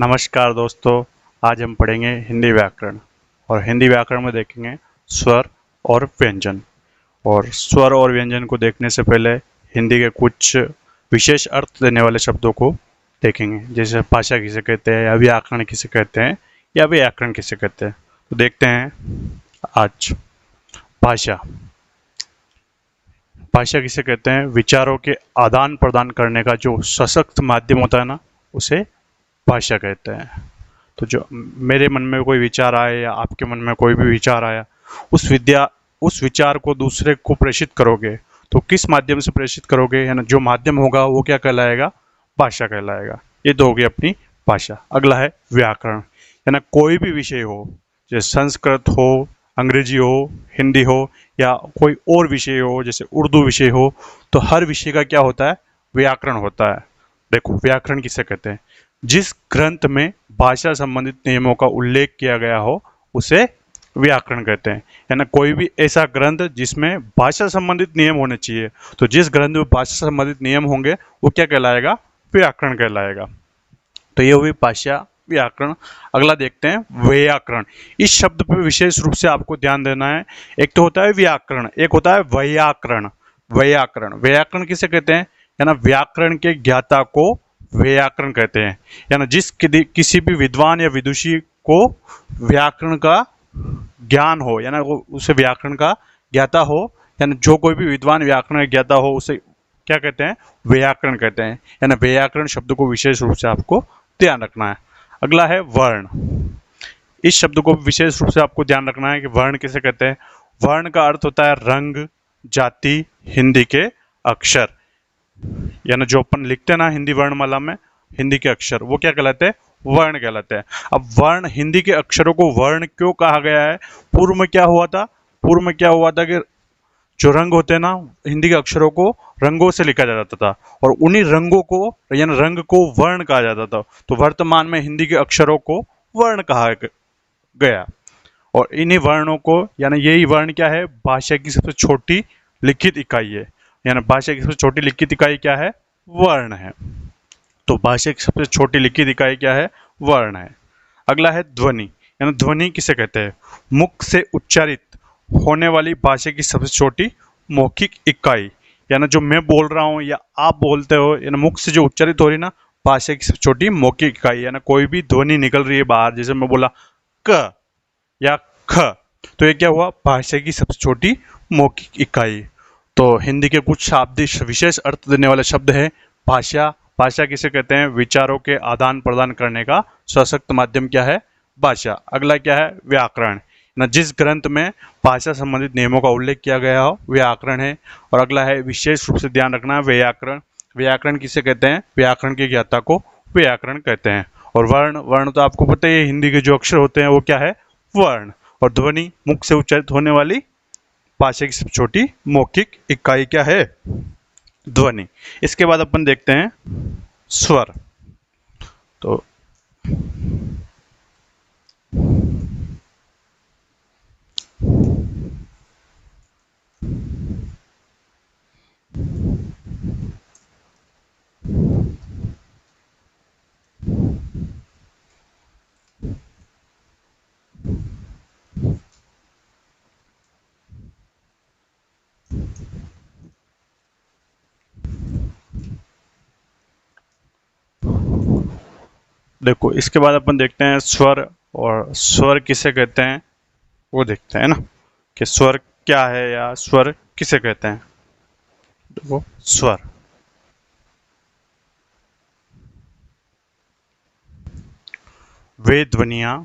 नमस्कार दोस्तों। आज हम पढ़ेंगे हिंदी व्याकरण और हिंदी व्याकरण में देखेंगे स्वर और व्यंजन। और स्वर और व्यंजन को देखने से पहले हिंदी के कुछ विशेष अर्थ देने वाले शब्दों को देखेंगे, जैसे भाषा किसे कहते हैं या व्याकरण किसे कहते हैं या व्याकरण किसे कहते हैं। तो देखते हैं आज। भाषा भाषा किसे कहते हैं? विचारों के आदान प्रदान करने का जो सशक्त माध्यम होता है ना, उसे भाषा कहते हैं। तो जो मेरे मन में कोई विचार आए या आपके मन में कोई भी विचार आया, उस विचार को दूसरे को प्रेषित करोगे तो किस माध्यम से प्रेषित करोगे, है ना? जो माध्यम होगा वो क्या कहलाएगा? भाषा कहलाएगा। ये तो होगी अपनी भाषा। अगला है व्याकरण, है ना? कोई भी विषय हो, जैसे संस्कृत हो, अंग्रेजी हो, हिंदी हो या कोई और विषय हो, जैसे उर्दू विषय हो, तो हर विषय का क्या होता है? व्याकरण होता है। देखो, व्याकरण किसे कहते हैं? जिस ग्रंथ में भाषा संबंधित नियमों का उल्लेख किया गया हो उसे व्याकरण कहते हैं, है ना? कोई भी ऐसा ग्रंथ जिसमें भाषा संबंधित नियम होने चाहिए, तो जिस ग्रंथ में भाषा संबंधित नियम होंगे वो क्या कहलाएगा? व्याकरण कहलाएगा। तो ये हुई भाषा, व्याकरण। अगला देखते हैं व्याकरण। इस शब्द पर विशेष रूप से आपको ध्यान देना है। एक तो होता है व्याकरण, एक होता है व्याकरण। व्याकरण व्याकरण किसे कहते हैं? है ना? व्याकरण के ज्ञाता को व्याकरण कहते हैं, है ना? किसी भी विद्वान या विदुषी को व्याकरण का ज्ञान हो, या ना वो उसे व्याकरण का ज्ञाता हो, या ना जो कोई भी विद्वान व्याकरण का ज्ञाता हो उसे क्या कहते हैं? व्याकरण कहते हैं, है ना? व्याकरण शब्द को विशेष रूप से आपको ध्यान रखना है। अगला है वर्ण। इस शब्द को विशेष रूप से आपको ध्यान रखना है कि वर्ण किसे कहते हैं? वर्ण का अर्थ होता है रंग, जाति, हिंदी के अक्षर, यानी जो अपन लिखते हैं ना हिंदी वर्णमाला में, हिंदी के अक्षर, वो क्या कहलाते हैं? वर्ण कहलाते हैं। अब वर्ण, हिंदी के अक्षरों को वर्ण क्यों कहा गया है? पूर्व में क्या हुआ था? पूर्व में क्या हुआ था कि जो रंग होते हैं ना, हिंदी के अक्षरों को रंगों से लिखा जाता था और उन्हीं रंगों को, यानी रंग को वर्ण कहा जाता था। तो वर्तमान में हिंदी के अक्षरों को वर्ण कहा गया और इन्हीं वर्णों को, यानी यही वर्ण क्या है? भाषा की सबसे छोटी लिखित इकाई है। यानी भाषा की सबसे छोटी लिखित इकाई क्या है? वर्ण है। तो भाषा की सबसे छोटी लिखित इकाई क्या है? वर्ण है। अगला है ध्वनि। यानी ध्वनि किसे कहते हैं? मुख से उच्चारित होने वाली भाषा की सबसे छोटी मौखिक इकाई, यानी जो मैं बोल रहा हूँ या आप बोलते हो, यानी मुख से जो उच्चारित हो रही ना, भाषा की सबसे छोटी मौखिक इकाई, यानी कोई भी ध्वनि निकल रही है बाहर, जैसे मैं बोला क या ख, तो ये क्या हुआ? भाषा की सबसे छोटी मौखिक इकाई। तो हिंदी के कुछ शाब्दिक विशेष अर्थ देने वाले शब्द है भाषा। भाषा किसे कहते हैं? विचारों के आदान प्रदान करने का सशक्त माध्यम क्या है? भाषा। अगला क्या है? व्याकरण। न जिस ग्रंथ में भाषा संबंधित नियमों का उल्लेख किया गया हो, व्याकरण है। और अगला है विशेष रूप से ध्यान रखना, व्याकरण। व्याकरण किसे कहते हैं? व्याकरण की ज्ञाता को व्याकरण कहते हैं। और वर्ण, वर्ण तो आपको पता ही है, हिंदी के जो अक्षर होते हैं वो क्या है? वर्ण। और ध्वनि, मुख से उच्चारित होने वाली भाषा की सबसे छोटी मौखिक इकाई क्या है? ध्वनि। इसके बाद अपन देखते हैं स्वर। तो देखो, इसके बाद अपन देखते हैं स्वर। और स्वर किसे कहते हैं वो देखते हैं ना, कि स्वर क्या है या स्वर किसे कहते हैं। देखो, स्वर, वे ध्वनियां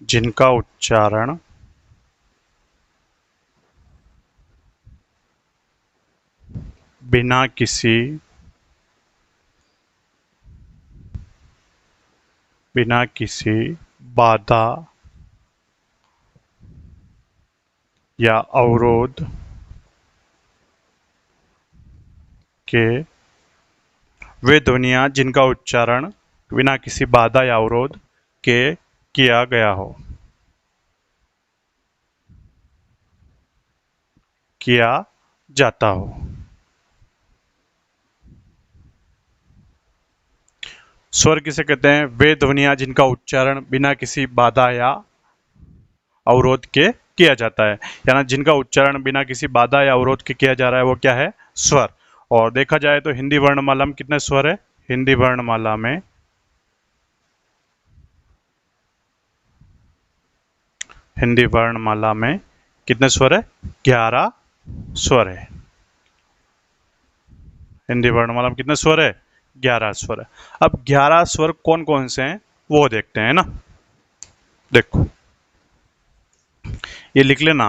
जिनका उच्चारण बिना किसी बाधा या अवरोध के, वे ध्वनियां जिनका उच्चारण बिना किसी बाधा या अवरोध के किया गया हो, किया जाता हो। स्वर किसे कहते हैं? वे ध्वनियां जिनका उच्चारण बिना किसी बाधा या अवरोध के किया जाता है, यानी जिनका उच्चारण बिना किसी बाधा या अवरोध के किया जा रहा है वो क्या है? स्वर। और देखा जाए तो हिंदी वर्णमाला में कितने स्वर है? हिंदी वर्णमाला में कितने स्वर है? 11 स्वर है। हिंदी वर्णमाला में कितने स्वर है? 11 स्वर है। अब 11 स्वर कौन कौन से हैं वो देखते हैं ना। देखो ये लिख लेना।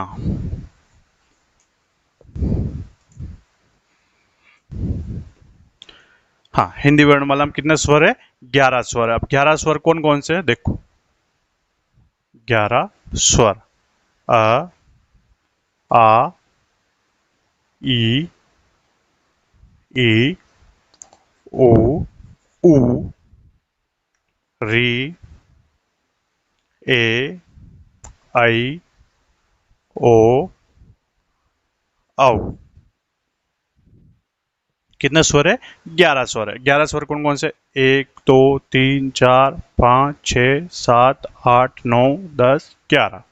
हाँ, हिंदी वर्णमाला में कितने स्वर है? 11 स्वर है। अब 11 स्वर कौन कौन से हैं देखो। 11 स्वर: अ, आ, ई, ई, ओ, उ, री, ए, आई, ओ, औ। कितने स्वर है? 11 स्वर है। 11 स्वर कौन कौन से? 1 2 3 4 5 6 7 8 9 10 11।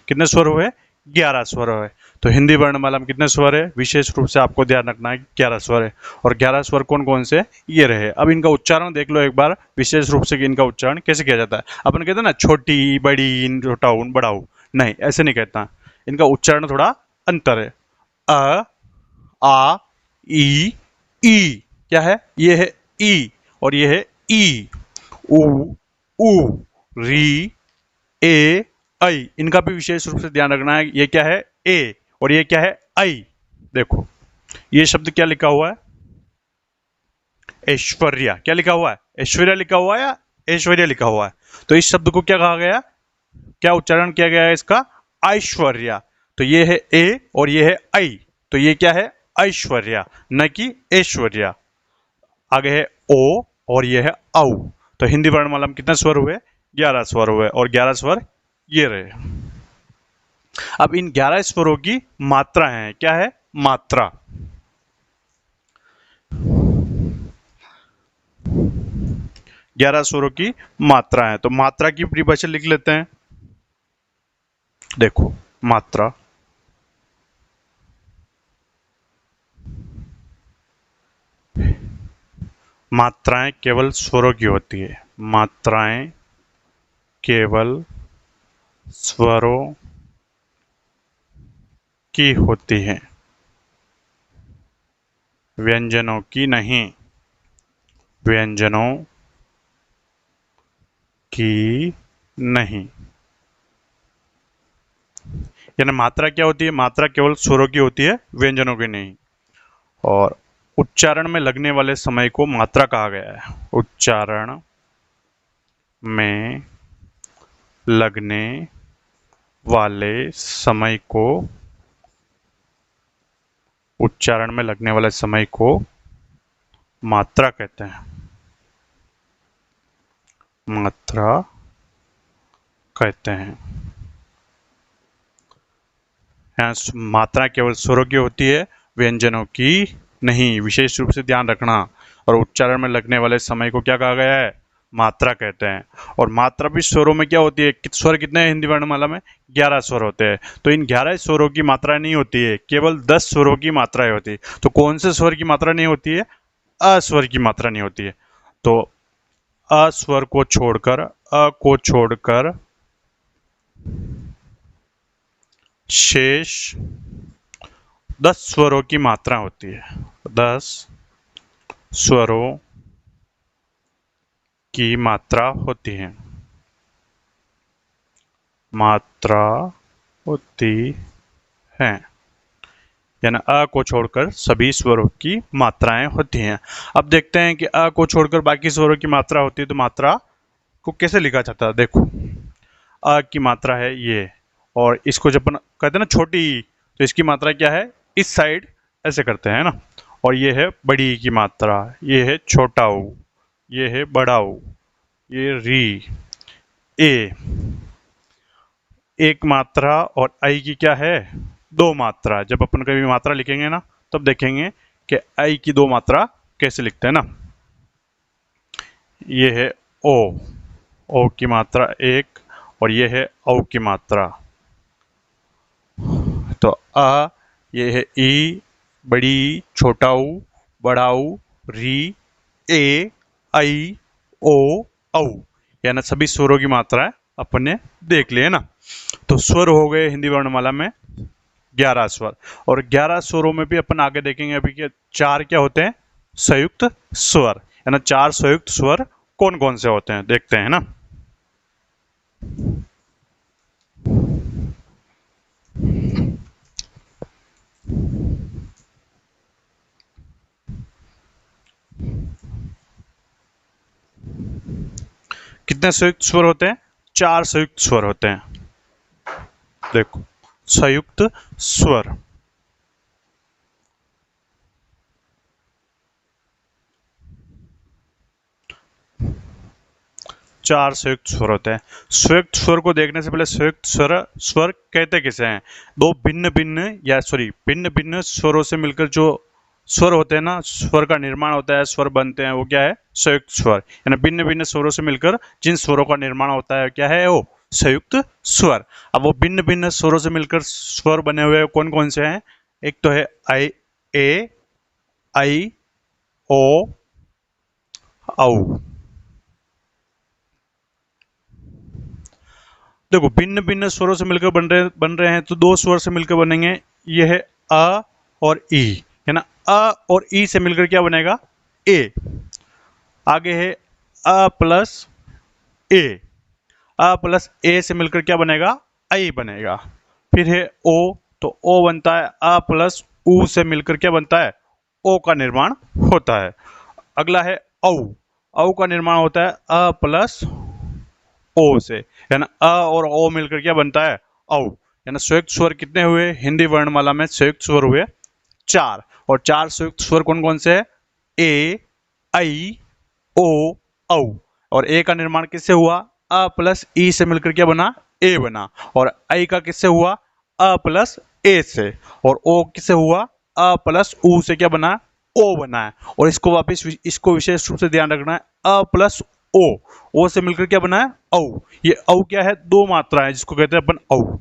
कितने स्वर हुए? 11 स्वर हुए। तो हिंदी वर्णमाला में कितने स्वर है? विशेष रूप से आपको ध्यान रखना है 11 स्वर है। और 11 स्वर कौन कौन से? ये रहे। अब इनका उच्चारण देख लो एक बार विशेष रूप से कि इनका उच्चारण कैसे किया जाता है। अपन कहते हैं ना छोटी बड़ी, छोटा ऊन बड़ा ऊ, नहीं ऐसे नहीं कहता। इनका उच्चारण थोड़ा अंतर है। अ, आ, ई क्या है? ये है ई और ये है ई। उ, उ, री, ए, आई। इनका भी विशेष रूप से ध्यान रखना है। ये क्या है? ए और ये क्या है? आई। देखो ये शब्द क्या लिखा हुआ है? ऐश्वर्या। क्या लिखा हुआ है? ऐश्वर्या लिखा हुआ है या ऐश्वर्या लिखा हुआ है? तो इस शब्द को क्या कहा गया? क्या उच्चारण किया गया है इसका? ऐश्वर्या। तो ये है ए और ये है आई, तो ये क्या है? ऐश्वर्या, न कि ऐश्वर्या। आगे है ओ और ये है औ। तो हिंदी वर्णमाला में कितने स्वर हुए? 11 स्वर हुए। और 11 स्वर ये रहे। अब इन 11 स्वरों की मात्रा है। क्या है? मात्रा। 11 स्वरों की मात्रा है। तो मात्रा की परिभाषा लिख लेते हैं। देखो मात्रा, मात्राएं केवल स्वरों की होती है। मात्राएं केवल स्वरों की होती है, व्यंजनों की नहीं। व्यंजनों की नहीं। यानी मात्रा क्या होती है? मात्रा केवल स्वरों की होती है, व्यंजनों की नहीं। और उच्चारण में लगने वाले समय को मात्रा कहा गया है। उच्चारण में लगने वाले समय को, उच्चारण में लगने वाले समय को मात्रा कहते हैं। मात्रा कहते हैं। मात्रा केवल स्वरों की होती है, व्यंजनों की नहीं। विशेष रूप से ध्यान रखना। और उच्चारण में लगने वाले समय को क्या कहा गया है? मात्रा कहते हैं। और मात्रा भी स्वरों में क्या होती है? स्वर कितने हैं हिंदी वर्णमाला में? 11 स्वर होते हैं। तो इन 11 स्वरों की मात्रा नहीं होती है, केवल 10 स्वरों की मात्राएं होती है। तो कौन से स्वर की मात्रा नहीं होती है? अस्वर की मात्रा नहीं होती है। तो अस्वर को छोड़कर, अ को छोड़कर शेष 10 स्वरों की मात्रा होती है। 10 स्वरों की मात्रा होती है। मात्रा होती है, यानी अ को छोड़कर सभी स्वरों की मात्राएं होती हैं। अब देखते हैं कि अ को छोड़कर बाकी स्वरों की मात्रा होती है, तो मात्रा को कैसे लिखा जाता है। देखो अ की मात्रा है ये, और इसको जब अपन कहते हैं ना छोटी ई, तो इसकी मात्रा क्या है? इस साइड ऐसे करते हैं ना। और ये है बड़ी ई की मात्रा, ये है छोटा ऊ, ये है बड़ा ऊ, ये री, ए। एक मात्रा और आई की क्या है? 2 मात्रा। जब अपन कभी मात्रा लिखेंगे ना, तब देखेंगे कि आई की 2 मात्रा कैसे लिखते हैं ना। ये है ओ, ओ की मात्रा एक, और ये है औ की मात्रा। तो ये है ई, बड़ी, छोटा ऊ, बड़ा ऊ, री, ए, आई, ओ, औ, यानी सभी स्वरों की मात्रा अपन ने देख लिए ना। तो स्वर हो गए हिंदी वर्णमाला में 11 स्वर, और 11 स्वरों में भी अपन आगे देखेंगे अभी कि 4 क्या होते हैं, संयुक्त स्वर, यानी 4 संयुक्त स्वर कौन कौन से होते हैं देखते हैं ना। कितने संयुक्त स्वर होते हैं, 4 संयुक्त स्वर होते हैं। देखो, संयुक्त स्वर, 4 संयुक्त स्वर होते हैं। संयुक्त स्वर को देखने से पहले संयुक्त स्वर स्वर कहते किसे हैं, दो भिन्न भिन्न या सॉरी भिन्न भिन्न स्वरों से मिलकर जो स्वर होते हैं ना, स्वर का निर्माण होता है, स्वर बनते हैं, वो क्या है, संयुक्त स्वर। यानी भिन्न भिन्न स्वरों से मिलकर जिन स्वरों का निर्माण होता है क्या है वो संयुक्त स्वर। अब वो भिन्न भिन्न स्वरों से मिलकर स्वर बने हुए कौन कौन से हैं, एक तो है आई, ए, आई, ओ, औ। देखो, भिन्न भिन्न स्वरों से मिलकर बन रहे हैं तो दो स्वर से मिलकर बनेंगे, ये है अ और ई, है ना। अ और ई से मिलकर क्या बनेगा, ए। आगे है अ प्लस ए, अ प्लस ए से मिलकर क्या बनेगा, आई बनेगा। फिर है ओ, तो ओ बनता है अ प्लस उ से मिलकर क्या बनता है, ओ का निर्माण होता है। अगला है औ, औ का निर्माण होता है अ प्लस ओ से, यानी अ और ओ मिलकर क्या बनता है, औ। यानी संयुक्त स्वर कितने हुए हिंदी वर्णमाला में, संयुक्त स्वर हुए 4, और 4 संयुक्त स्वर कौन कौन से है, ए, आई, ओ, औ। और ए का निर्माण किससे हुआ, अ प्लस ई से मिलकर क्या बना, ए बना। और आई का किससे हुआ, अ प्लस ए से। और ओ किससे हुआ, अ प्लस उ से क्या बना, ओ बना है। और इसको वापस इसको विशेष रूप से ध्यान रखना है, अ प्लस ओ से मिलकर क्या बना है, औ। ये औ क्या है, दो मात्रा है जिसको कहते हैं अपन औ,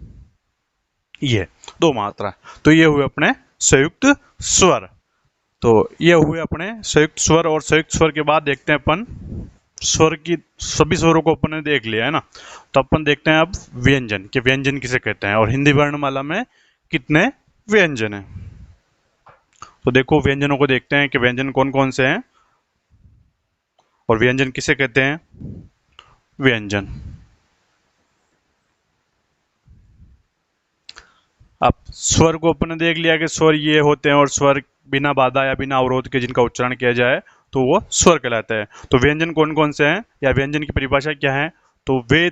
ये दो मात्रा। तो ये हुए अपने संयुक्त स्वर। तो ये हुए अपने संयुक्त स्वर, और संयुक्त स्वर के बाद देखते हैं अपन स्वर की, सभी स्वरों को अपन ने देख लिया है ना। तो अपन देखते हैं अब व्यंजन, कि व्यंजन किसे कहते हैं और हिंदी वर्णमाला में कितने व्यंजन हैं। तो देखो, व्यंजनों को देखते हैं कि व्यंजन कौन कौन से हैं और व्यंजन किसे कहते हैं। व्यंजन, अब स्वर को अपन ने देख लिया कि स्वर ये होते हैं, और स्वर बिना बाधा या बिना अवरोध के जिनका उच्चारण किया जाए तो वो स्वर कहलाता है। तो व्यंजन कौन कौन से हैं या व्यंजन की परिभाषा क्या है, तो वे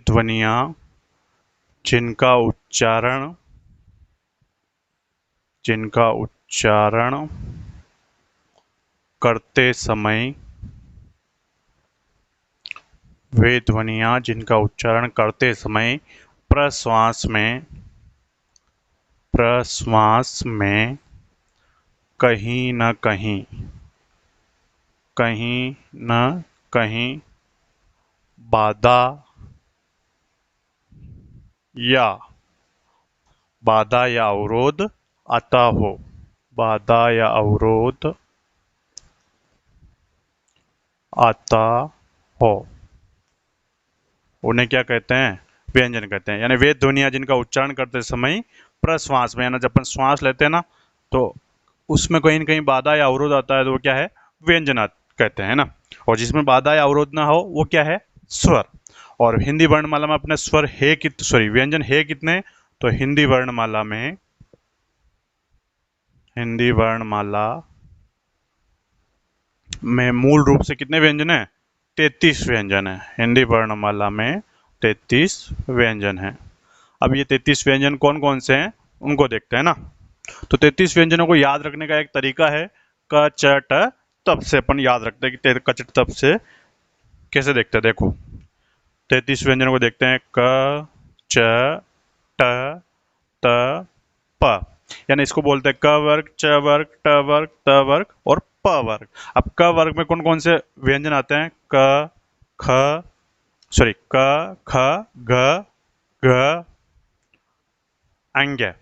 ध्वनियां जिनका उच्चारण करते समय, वे ध्वनियां जिनका उच्चारण करते समय प्रश्वास में कहीं न कहीं बाधा या अवरोध आता हो, बाधा या अवरोध आता हो, उन्हें क्या कहते हैं, व्यंजन कहते हैं। यानी वे ध्वनियां जिनका उच्चारण करते समय प्रश्वास में, यानी जब अपन श्वास लेते हैं ना, तो उसमें कहीं न कहीं बाधा या अवरोध आता है तो वो क्या है, व्यंजन कहते हैं ना। और जिसमें बाधा या अवरोध ना हो वो क्या है, स्वर। और हिंदी वर्णमाला में अपने स्वर है सॉरी व्यंजन है कितने, तो हिंदी वर्णमाला में मूल रूप से कितने व्यंजन है, 33 व्यंजन है। हिंदी वर्णमाला में 33 व्यंजन है। अब ये 33 व्यंजन कौन कौन से हैं उनको देखते हैं ना। तो 33 व्यंजनों को याद रखने का एक तरीका है, क च ट तब से अपन याद रखते हैं कि क च ट तब से कैसे देखते हैं। देखो, 33 व्यंजनों को देखते हैं, क च ट त प, यानी इसको बोलते हैं क वर्ग, च वर्ग, ट वर्ग, त वर्ग और प प वर्ग। अब क वर्ग में कौन कौन से व्यंजन आते हैं? क, ख, सॉरी क, ख, ग, घ, अंग्य,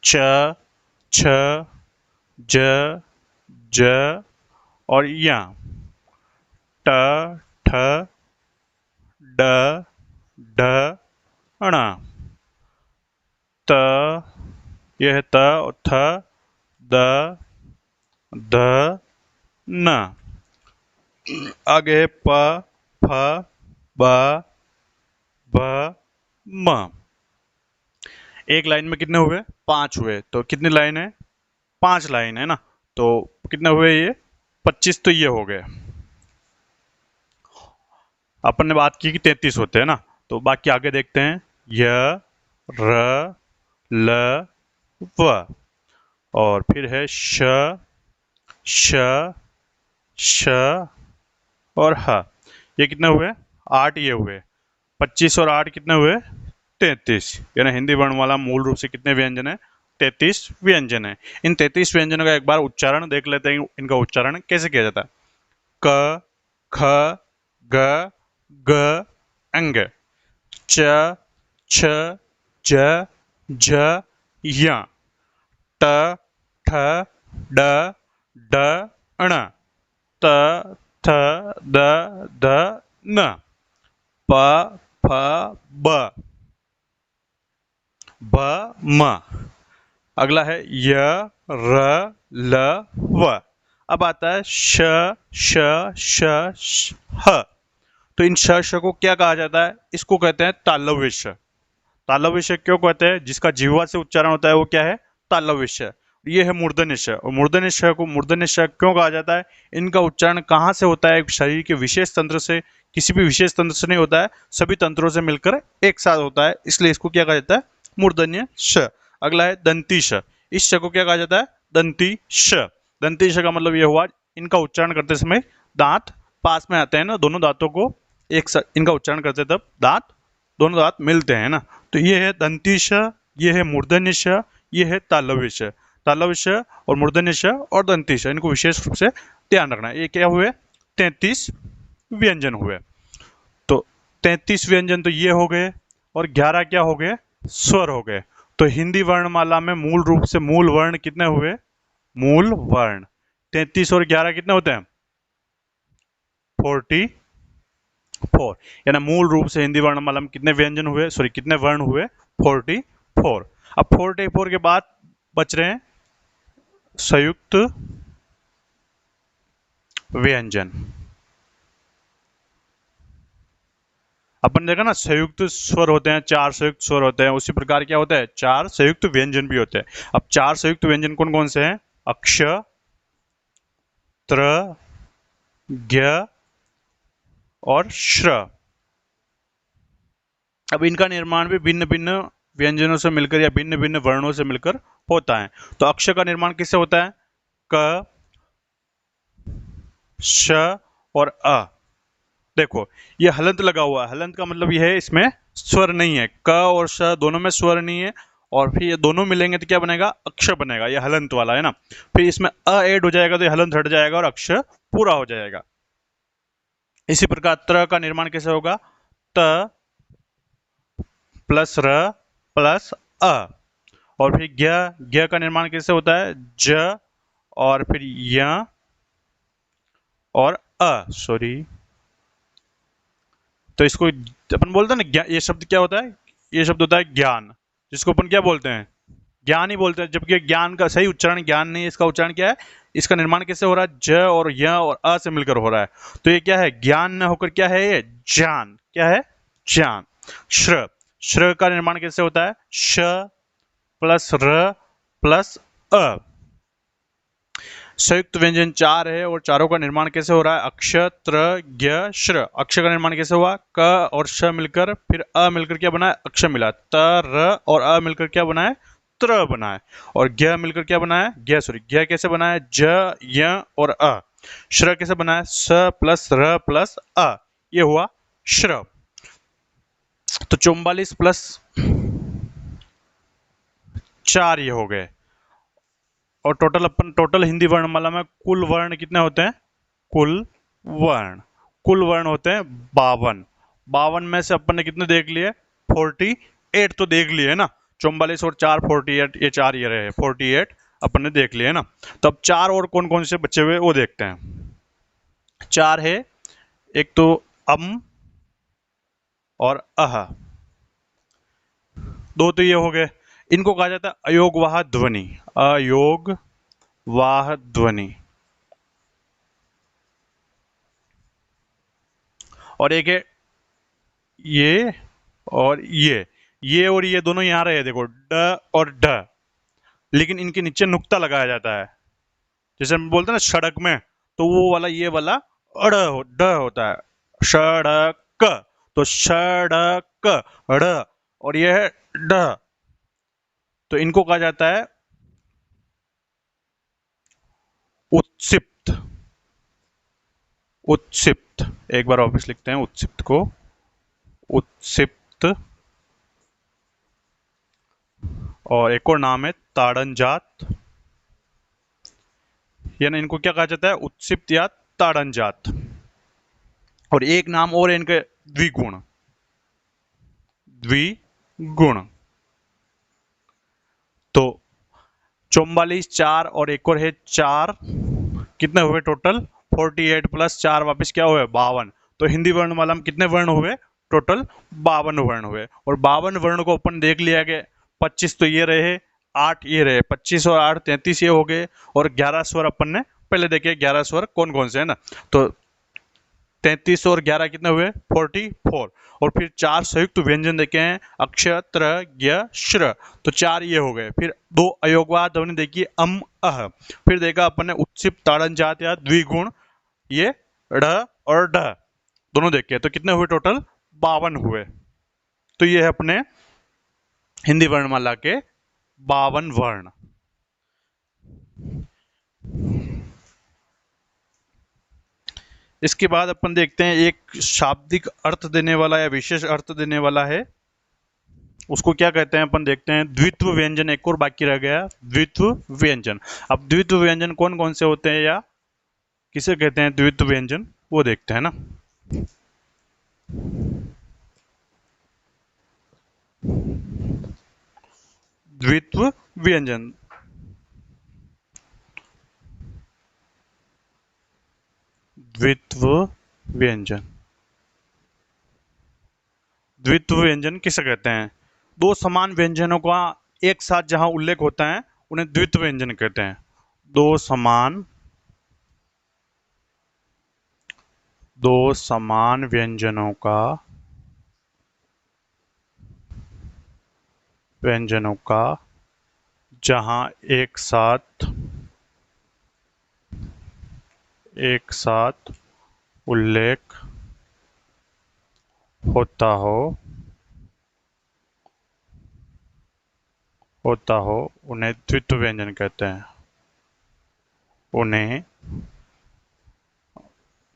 च, छ, ज, ज और य, ट, ठ, ड, ढ, ण, त, यह है त और थ, द, ध, न। आगे है प, फ, ब, भ, म। एक लाइन में कितने हुए? 5 हुए। तो कितनी लाइन है? 5 लाइन है ना। तो कितने हुए ये? 25 तो ये हो गए। अपन ने बात की कि 33 होते हैं ना। तो बाकी आगे देखते हैं। य, र, ल, व और फिर है श, श, श और ह। ये कितने हुए? 8 ये हुए। 25 और 8 कितने हुए? 33। यानी हिंदी वर्णमाला मूल रूप से कितने व्यंजन है? 33 व्यंजन है। इन 33 व्यंजनों का एक बार उच्चारण देख लेते हैं। इनका उच्चारण कैसे किया जाता है? क, ख, ग, घ, अंग, च, छ, ज, झ, य, ट, ठ, ड, ढ, ण, त, थ, द, ध, न, प, फ, ब, भ, म। अगला है य, र, ल, व। अब आता है श, श, श, ह। तो इन श को क्या कहा जाता है? इसको कहते हैं तालव्य श। तालव्य श क्यों कहते हैं? जिसका जिह्वा से उच्चारण होता है वो क्या है? तालव्य श। ये है मूर्धन्य श। और मूर्धन्य श को मूर्धन्य श क्यों कहा जाता है? इनका उच्चारण कहाँ से होता है? शरीर के विशेष तंत्र से, किसी भी विशेष तंत्र से नहीं होता है, सभी तंत्रों से मिलकर एक साथ होता है, इसलिए इसको क्या कहा जाता है? मूर्धन्य श। अगला है दंती श। इस श को क्या कहा जाता है? दंती श। दंती श का मतलब यह हुआ, इनका उच्चारण करते समय दांत पास में आते हैं ना, दोनों दांतों को एक साथ इनका उच्चारण करते तब दोनों दांत मिलते हैं ना। तो ये है दंती श, ये है मूर्धन्य श, ये है तालव्य श। तालव्य श और मूर्धन्य श और दंती श, इनको विशेष रूप से ध्यान रखना है। ये क्या हुए? 33 व्यंजन हुए। तो 33 व्यंजन तो ये हो गए और 11 क्या हो गए? स्वर हो गए। तो हिंदी वर्णमाला में मूल रूप से मूल वर्ण कितने हुए? मूल वर्ण 33 और 11 कितने होते हैं? 44। यानी मूल रूप से हिंदी वर्णमाला में कितने व्यंजन हुए, सॉरी कितने वर्ण हुए? 44। अब 44 के बाद बच रहे हैं संयुक्त व्यंजन। अपन देखा ना, संयुक्त स्वर होते हैं, 4 संयुक्त स्वर होते हैं। उसी प्रकार क्या होता है? 4 संयुक्त व्यंजन भी होते हैं। अब 4 संयुक्त व्यंजन कौन कौन से हैं? अक्ष, त्र, ज्ञ और श्र। अब इनका निर्माण भी भिन्न भिन्न व्यंजनों से मिलकर या भिन्न भिन्न वर्णों से मिलकर होता है। तो अक्ष का निर्माण किससे होता है? क, श और अ। देखो ये हलंत लगा हुआ है। हलंत का मतलब यह है इसमें स्वर नहीं है। क और श दोनों में स्वर नहीं है, और फिर ये दोनों मिलेंगे तो क्या बनेगा? अक्षर बनेगा। ये हलंत वाला है ना। फिर इसमें अ ऐड हो जाएगा तो ये हलंत हट जाएगा और अक्षर पूरा हो जाएगा। इसी प्रकार त्र का निर्माण कैसे होगा? त प्लस र प्लस अ। और फिर ज्ञ, ज्ञ का निर्माण कैसे होता है? ज और फिर य और अ, सॉरी। तो इसको अपन बोलते हैं ना, ये शब्द क्या होता है? ये शब्द होता है ज्ञान, जिसको अपन क्या बोलते हैं? ज्ञान ही बोलते हैं। जबकि ज्ञान का सही उच्चारण ज्ञान नहीं है, इसका उच्चारण क्या है? इसका निर्माण कैसे हो रहा है? ज और य और अ से मिलकर हो रहा है। तो ये क्या है? ज्ञान न होकर क्या है? ये ज्ञान। क्या है? ज्ञान। श्र, श्र का निर्माण कैसे होता है? श प्लस र प्लस अ। संयुक्त व्यंजन 4 है और चारों का निर्माण कैसे हो रहा है? अक्ष, त्र, ज्ञ, श्र। अक्ष का निर्माण कैसे हुआ? क और श मिलकर फिर अ मिलकर क्या बना है? अक्ष मिला। त, र और अ मिलकर क्या बना है? त्र बना है। और ज्ञ मिलकर क्या बना है? ज्ञ, सॉरी ज्ञ कैसे बना है? ज, य और अ। श्र कैसे बना है? स प्लस र प्लस अ। ये हुआ श्र। तो 44 प्लस 4 ये हो गए। और टोटल हिंदी वर्णमाला में कुल वर्ण कितने होते हैं? वर्ण कुल वर्ण होते हैं 52। 52 में से अपन ने कितने देख लिए? 48 तो देख लिए है ना। 44 और 4 48, ये 4 ये रहे 48 अपन ने देख लिए है ना। तो अब 4 और कौन कौन से बचे हुए वो देखते हैं। 4 है, एक तो अम और अह, 2 तो ये हो गए। इनको कहा जाता है अयोगवाह ध्वनि। अयोगवाह ध्वनि। और एक है ये और ये और ये दोनों यहां रहे, देखो ड और ढ, लेकिन इनके नीचे नुक्ता लगाया जाता है। जैसे हम बोलते हैं ना सड़क में, तो वो वाला ये वाला ड होता है, सड़क। तो सड़क ड़, और ये है ड, तो इनको कहा जाता है उत्सिप्त। उत्सिप्त, एक बार वापस लिखते हैं उत्सिप्त को, उत्सिप्त। और एक और नाम है ताड़नजात, यानी इनको क्या कहा जाता है? उत्सिप्त या ताड़नजात। और एक नाम और है इनके, द्विगुण। द्विगुण। तो 44 4 और एक और है 4, कितने हुए टोटल? 48 प्लस 4 वापस क्या हुए? 52। तो हिंदी वर्णमाला में कितने वर्ण हुए? टोटल 52 वर्ण हुए। और 52 वर्ण को अपन देख लिया कि 25 तो ये रहे, 8 ये रहे, 25 और 8 33 ये हो गए। और 11 स्वर अपन ने पहले देखे 11 स्वर कौन कौन से है ना। तो 33 और 11 कितने हुए? 44। और फिर 4 संयुक्त व्यंजन देखे हैं, अक्ष त्र ज्ञ श्र, तो 4 ये हो गए। फिर 2 अयोगवाह ध्वनि देखिए, अम अह। फिर देखा अपन ने उत्सिप्त ताड़नजात या द्विगुण, ये ढ़ और ढ दोनों देखे, तो कितने हुए टोटल? 52 हुए। तो ये है अपने हिंदी वर्णमाला के 52 वर्ण। इसके बाद अपन देखते हैं एक शाब्दिक अर्थ देने वाला या विशेष अर्थ देने वाला है, उसको क्या कहते हैं अपन देखते हैं। द्वित्व व्यंजन एक और बाकी रह गया, द्वित्व व्यंजन। अब द्वित्व व्यंजन कौन कौन से होते हैं या किसे कहते हैं द्वित्व व्यंजन, वो देखते हैं ना। द्वित्व व्यंजन, द्वित्व व्यंजन, द्वित्व व्यंजन किसे कहते हैं? दो समान व्यंजनों का एक साथ जहां उल्लेख होता है उन्हें द्वित्व व्यंजन कहते हैं। दो समान व्यंजनों का जहां एक साथ उल्लेख होता हो उन्हें द्वित्व व्यंजन कहते हैं। उन्हें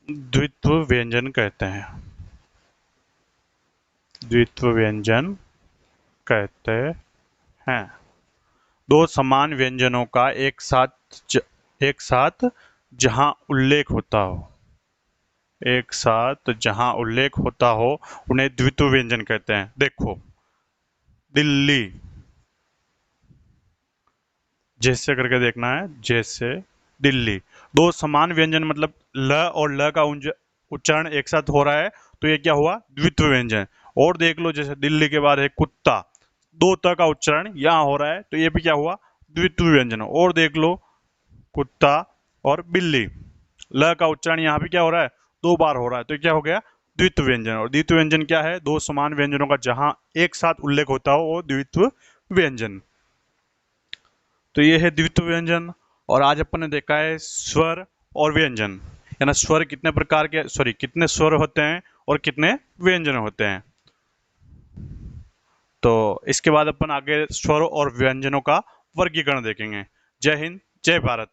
द्वित्व व्यंजन कहते हैं। द्वित्व व्यंजन कहते हैं। दो समान व्यंजनों का एक साथ जहां उल्लेख होता हो, एक साथ जहां उल्लेख होता हो उन्हें द्वित्व व्यंजन कहते हैं। देखो दिल्ली, जैसे करके देखना है, जैसे दिल्ली। दो समान व्यंजन मतलब ल और ल का उच्चारण एक साथ हो रहा है, तो ये क्या हुआ? द्वित्व व्यंजन। और देख लो जैसे दिल्ली के बाद है कुत्ता, दो त का उच्चारण यहां हो रहा है, तो ये भी क्या हुआ? द्वित्व व्यंजन। और देख लो कुत्ता और बिल्ली, ल का उच्चारण यहाँ भी क्या हो रहा है? 2 बार हो रहा है, तो क्या हो गया? द्वित्व व्यंजन। और द्वित्व व्यंजन क्या है? दो समान व्यंजनों का जहां एक साथ उल्लेख होता हो वो द्वित्व व्यंजन। तो ये है द्वित्व व्यंजन। और आज अपन ने देखा है स्वर और व्यंजन, यानी स्वर कितने प्रकार के, कितने स्वर होते हैं और कितने व्यंजन होते हैं। तो इसके बाद अपन आगे स्वर और व्यंजनों का वर्गीकरण देखेंगे। जय हिंद, जय भारत।